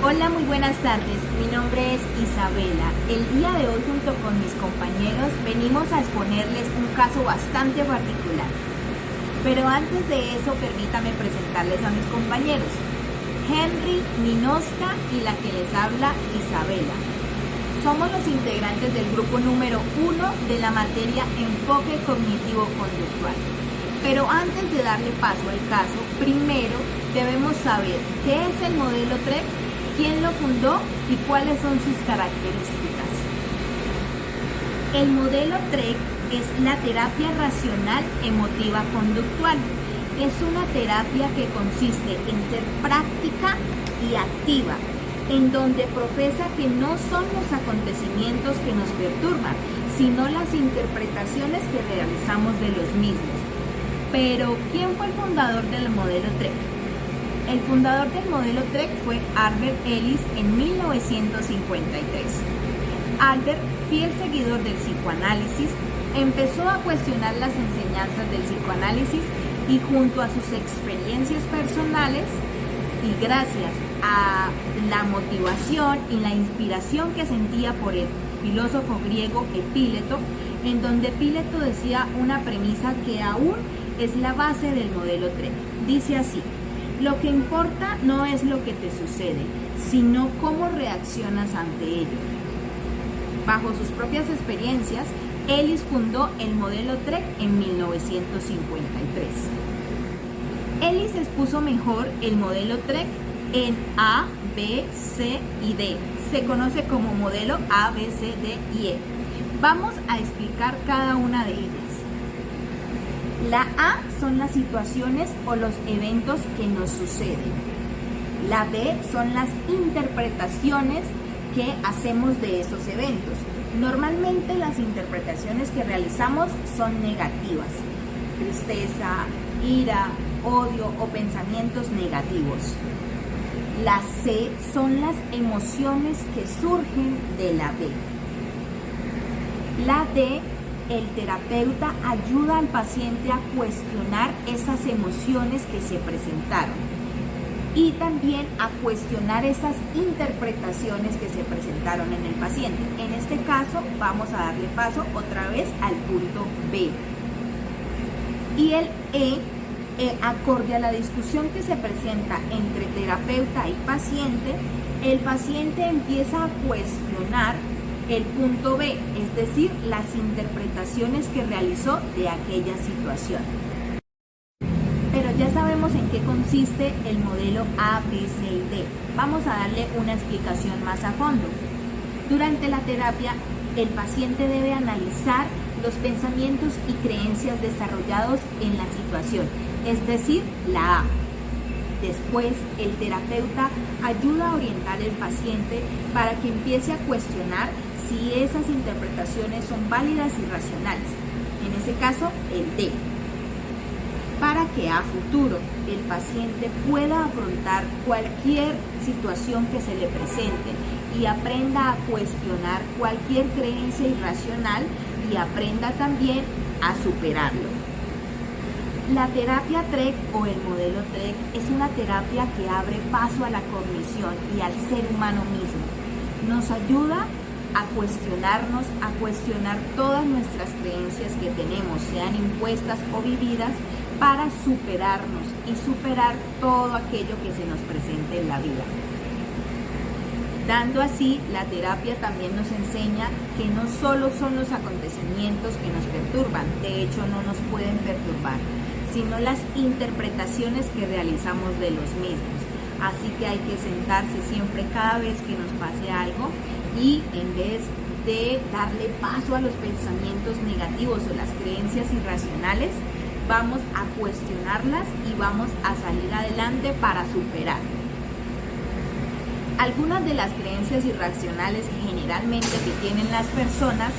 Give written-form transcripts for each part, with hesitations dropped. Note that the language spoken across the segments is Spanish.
Hola, muy buenas tardes. Mi nombre es Isabela. El día de hoy, junto con mis compañeros, venimos a exponerles un caso bastante particular. Pero antes de eso, permítame presentarles a mis compañeros. Henry, Ninoska y la que les habla, Isabela. Somos los integrantes del grupo número 1 de la materia Enfoque Cognitivo-Conductual. Pero antes de darle paso al caso, primero debemos saber qué es el modelo TREC, quién lo fundó y cuáles son sus características. El modelo TREC es la terapia racional emotiva conductual. Es una terapia que consiste en ser práctica y activa, en donde profesa que no son los acontecimientos que nos perturban, sino las interpretaciones que realizamos de los mismos. Pero, ¿quién fue el fundador del modelo TREC? El fundador del modelo TREC fue Albert Ellis en 1953. Albert, fiel seguidor del psicoanálisis, empezó a cuestionar las enseñanzas del psicoanálisis y junto a sus experiencias personales y gracias a la motivación y la inspiración que sentía por el filósofo griego Epíleto, en donde Epíleto decía una premisa que aún es la base del modelo TREC. Dice así: lo que importa no es lo que te sucede, sino cómo reaccionas ante ello. Bajo sus propias experiencias, Ellis fundó el modelo TREC en 1953. Ellis expuso mejor el modelo TREC en A, B, C y D. Se conoce como modelo A, B, C, D y E. Vamos a explicar cada una de ellas. La A son las situaciones o los eventos que nos suceden. La B son las interpretaciones que hacemos de esos eventos. Normalmente las interpretaciones que realizamos son negativas. Tristeza, ira, odio o pensamientos negativos. La C son las emociones que surgen de la B. La D, el terapeuta ayuda al paciente a cuestionar esas emociones que se presentaron y también a cuestionar esas interpretaciones que se presentaron en el paciente. En este caso vamos a darle paso otra vez al punto B. Y el E, acorde a la discusión que se presenta entre terapeuta y paciente, el paciente empieza a cuestionar el punto B, es decir, las interpretaciones que realizó de aquella situación. Pero ya sabemos en qué consiste el modelo A, B, C y D. Vamos a darle una explicación más a fondo. Durante la terapia, el paciente debe analizar los pensamientos y creencias desarrollados en la situación, es decir, la A. Después, el terapeuta ayuda a orientar al paciente para que empiece a cuestionar si esas interpretaciones son válidas y racionales. En ese caso, el D. Para que a futuro el paciente pueda afrontar cualquier situación que se le presente y aprenda a cuestionar cualquier creencia irracional y aprenda también a superarlo. La terapia TREC o el modelo TREC es una terapia que abre paso a la cognición y al ser humano mismo. Nos ayuda a cuestionarnos, a cuestionar todas nuestras creencias que tenemos, sean impuestas o vividas, para superarnos y superar todo aquello que se nos presente en la vida. Dando así, la terapia también nos enseña que no solo son los acontecimientos que nos perturban, de hecho no nos pueden perturbar, sino las interpretaciones que realizamos de los mismos. Así que hay que sentarse siempre cada vez que nos pase algo y en vez de darle paso a los pensamientos negativos o las creencias irracionales, vamos a cuestionarlas y vamos a salir adelante para superar. Algunas de las creencias irracionales generalmente que tienen las personas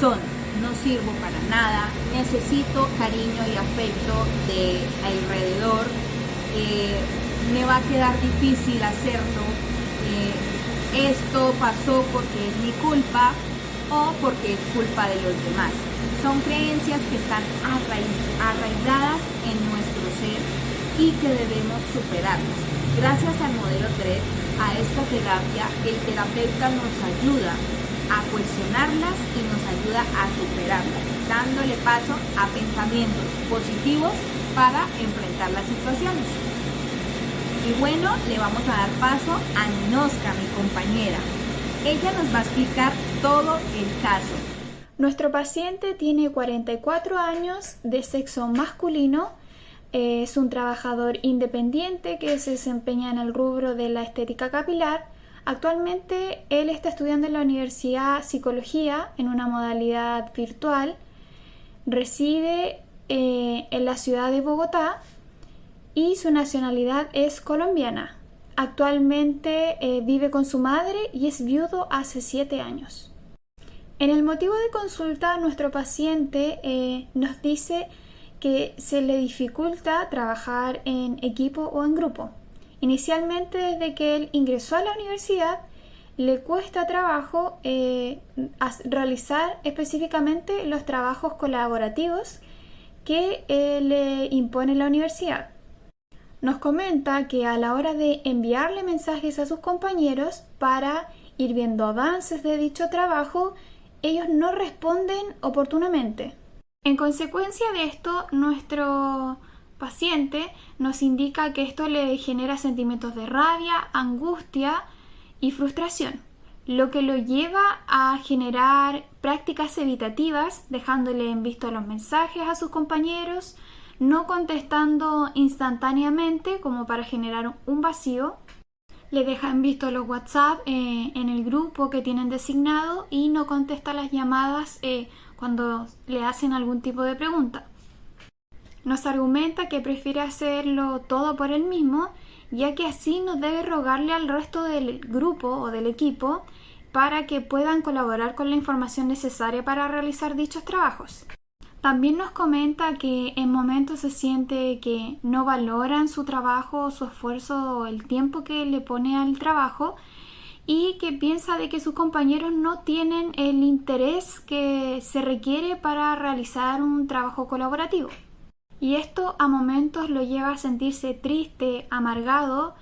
son: no sirvo para nada, necesito cariño y afecto de alrededor, me va a quedar difícil hacerlo, esto pasó porque es mi culpa o porque es culpa de los demás. Son creencias que están arraigadas en nuestro ser y que debemos superarlas. Gracias al modelo TREC a esta terapia, el terapeuta nos ayuda a cuestionarlas y nos ayuda a superarlas, dándole paso a pensamientos positivos para enfrentar las situaciones. Y bueno, le vamos a dar paso a Ninoska, mi compañera. Ella nos va a explicar todo el caso. Nuestro paciente tiene 44 años, de sexo masculino, es un trabajador independiente que se desempeña en el rubro de la estética capilar. Actualmente él está estudiando en la Universidad Psicología en una modalidad virtual, reside en la ciudad de Bogotá y su nacionalidad es colombiana. Actualmente vive con su madre y es viudo hace 7 años. En el motivo de consulta, nuestro paciente nos dice que se le dificulta trabajar en equipo o en grupo. Inicialmente, desde que él ingresó a la universidad, le cuesta trabajo realizar específicamente los trabajos colaborativos que le impone la universidad. Nos comenta que a la hora de enviarle mensajes a sus compañeros para ir viendo avances de dicho trabajo, ellos no responden oportunamente. En consecuencia de esto, nuestro paciente nos indica que esto le genera sentimientos de rabia, angustia y frustración, lo que lo lleva a generar prácticas evitativas, dejándole en visto los mensajes a sus compañeros, no contestando instantáneamente como para generar un vacío. Le deja en visto los WhatsApp en el grupo que tienen designado y no contesta las llamadas cuando le hacen algún tipo de pregunta. Nos argumenta que prefiere hacerlo todo por él mismo, ya que así no debe rogarle al resto del grupo o del equipo para que puedan colaborar con la información necesaria para realizar dichos trabajos. También nos comenta que en momentos se siente que no valoran su trabajo, su esfuerzo o el tiempo que le pone al trabajo y que piensa de que sus compañeros no tienen el interés que se requiere para realizar un trabajo colaborativo. Y esto a momentos lo lleva a sentirse triste, amargado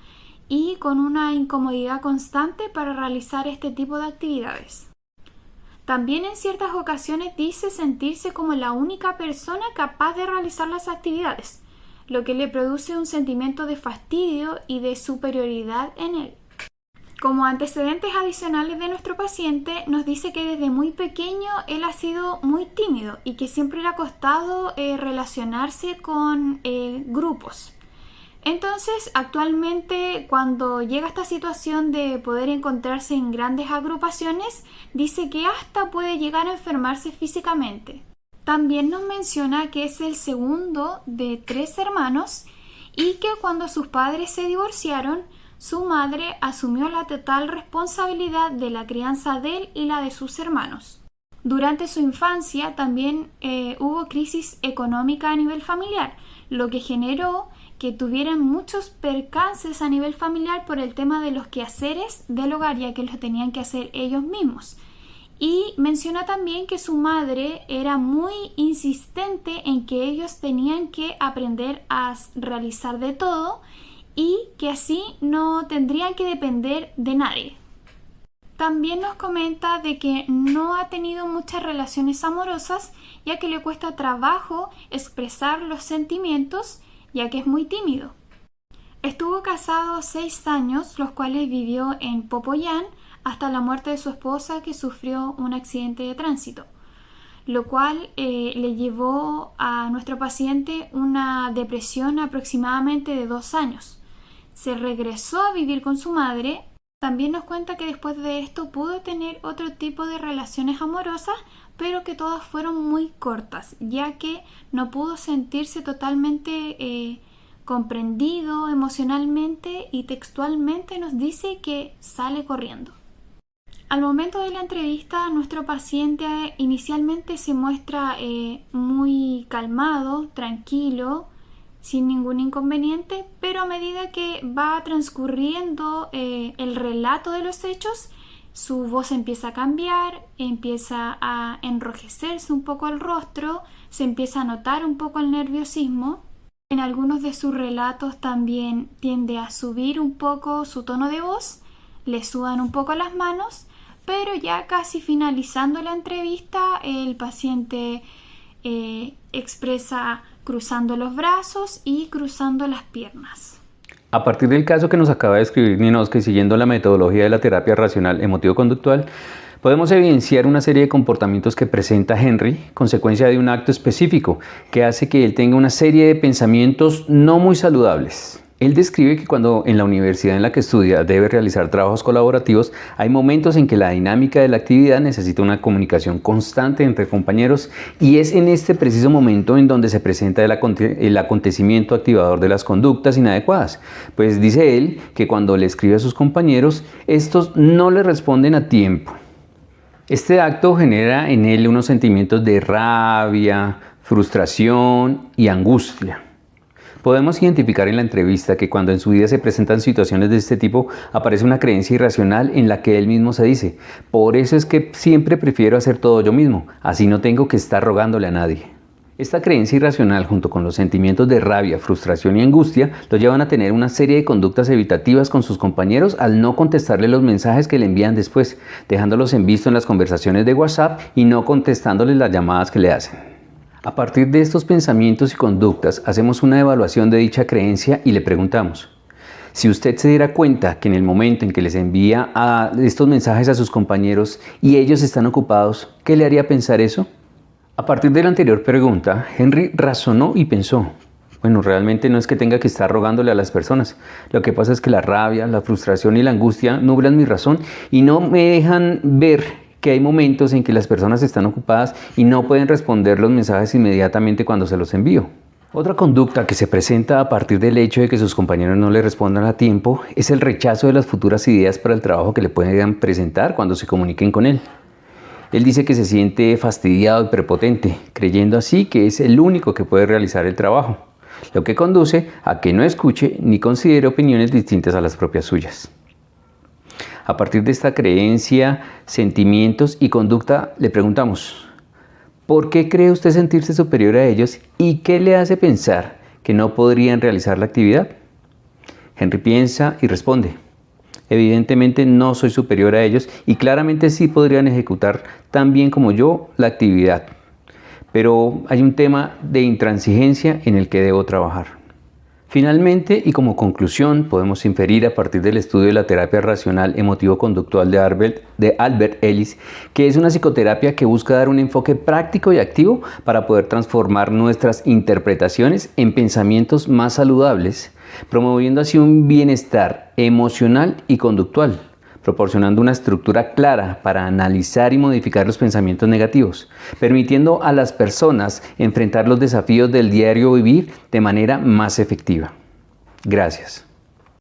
y con una incomodidad constante para realizar este tipo de actividades. También en ciertas ocasiones dice sentirse como la única persona capaz de realizar las actividades, lo que le produce un sentimiento de fastidio y de superioridad en él. Como antecedentes adicionales de nuestro paciente, nos dice que desde muy pequeño él ha sido muy tímido y que siempre le ha costado relacionarse con grupos. Entonces, actualmente, cuando llega a esta situación de poder encontrarse en grandes agrupaciones, dice que hasta puede llegar a enfermarse físicamente. También nos menciona que es el segundo de 3 hermanos y que cuando sus padres se divorciaron, su madre asumió la total responsabilidad de la crianza de él y la de sus hermanos. Durante su infancia también hubo crisis económica a nivel familiar, lo que generó que tuvieran muchos percances a nivel familiar por el tema de los quehaceres del hogar, ya que los tenían que hacer ellos mismos. Y menciona también que su madre era muy insistente en que ellos tenían que aprender a realizar de todo y que así no tendrían que depender de nadie. También nos comenta de que no ha tenido muchas relaciones amorosas, ya que le cuesta trabajo expresar los sentimientos, ya que es muy tímido. Estuvo casado 6 años, los cuales vivió en Popayán hasta la muerte de su esposa, que sufrió un accidente de tránsito, lo cual le llevó a nuestro paciente una depresión aproximadamente de 2 años. Se regresó a vivir con su madre. También nos cuenta que después de esto pudo tener otro tipo de relaciones amorosas, pero que todas fueron muy cortas, ya que no pudo sentirse totalmente comprendido emocionalmente y textualmente nos dice que sale corriendo. Al momento de la entrevista, nuestro paciente inicialmente se muestra muy calmado, tranquilo, sin ningún inconveniente, pero a medida que va transcurriendo el relato de los hechos, su voz empieza a cambiar, empieza a enrojecerse un poco el rostro, se empieza a notar un poco el nerviosismo. En algunos de sus relatos también tiende a subir un poco su tono de voz, le sudan un poco las manos, pero ya casi finalizando la entrevista, el paciente expresa cruzando los brazos y cruzando las piernas. A partir del caso que nos acaba de escribir Ninoske, siguiendo la metodología de la terapia racional emotivo-conductual, podemos evidenciar una serie de comportamientos que presenta Henry, consecuencia de un acto específico, que hace que él tenga una serie de pensamientos no muy saludables. Él describe que cuando en la universidad en la que estudia debe realizar trabajos colaborativos, hay momentos en que la dinámica de la actividad necesita una comunicación constante entre compañeros y es en este preciso momento en donde se presenta el acontecimiento activador de las conductas inadecuadas. Pues dice él que cuando le escribe a sus compañeros, estos no le responden a tiempo. Este acto genera en él unos sentimientos de rabia, frustración y angustia. Podemos identificar en la entrevista que cuando en su vida se presentan situaciones de este tipo, aparece una creencia irracional en la que él mismo se dice: por eso es que siempre prefiero hacer todo yo mismo, así no tengo que estar rogándole a nadie. Esta creencia irracional, junto con los sentimientos de rabia, frustración y angustia, lo llevan a tener una serie de conductas evitativas con sus compañeros al no contestarle los mensajes que le envían después, dejándolos en visto en las conversaciones de WhatsApp y no contestándoles las llamadas que le hacen. A partir de estos pensamientos y conductas, hacemos una evaluación de dicha creencia y le preguntamos: si usted se diera cuenta que en el momento en que les envía estos mensajes a sus compañeros y ellos están ocupados, ¿qué le haría pensar eso? A partir de la anterior pregunta, Henry razonó y pensó: bueno, realmente no es que tenga que estar rogándole a las personas. Lo que pasa es que la rabia, la frustración y la angustia nublan mi razón y no me dejan ver que hay momentos en que las personas están ocupadas y no pueden responder los mensajes inmediatamente cuando se los envío. Otra conducta que se presenta a partir del hecho de que sus compañeros no le respondan a tiempo es el rechazo de las futuras ideas para el trabajo que le puedan presentar cuando se comuniquen con él. Él dice que se siente fastidiado y prepotente, creyendo así que es el único que puede realizar el trabajo, lo que conduce a que no escuche ni considere opiniones distintas a las propias suyas. A partir de esta creencia, sentimientos y conducta, le preguntamos: ¿por qué cree usted sentirse superior a ellos y qué le hace pensar que no podrían realizar la actividad? Henry piensa y responde: evidentemente no soy superior a ellos y claramente sí podrían ejecutar tan bien como yo la actividad, pero hay un tema de intransigencia en el que debo trabajar. Finalmente, y como conclusión, podemos inferir a partir del estudio de la terapia racional emotivo-conductual de Albert Ellis, que es una psicoterapia que busca dar un enfoque práctico y activo para poder transformar nuestras interpretaciones en pensamientos más saludables, promoviendo así un bienestar emocional y conductual, proporcionando una estructura clara para analizar y modificar los pensamientos negativos, permitiendo a las personas enfrentar los desafíos del diario vivir de manera más efectiva. Gracias.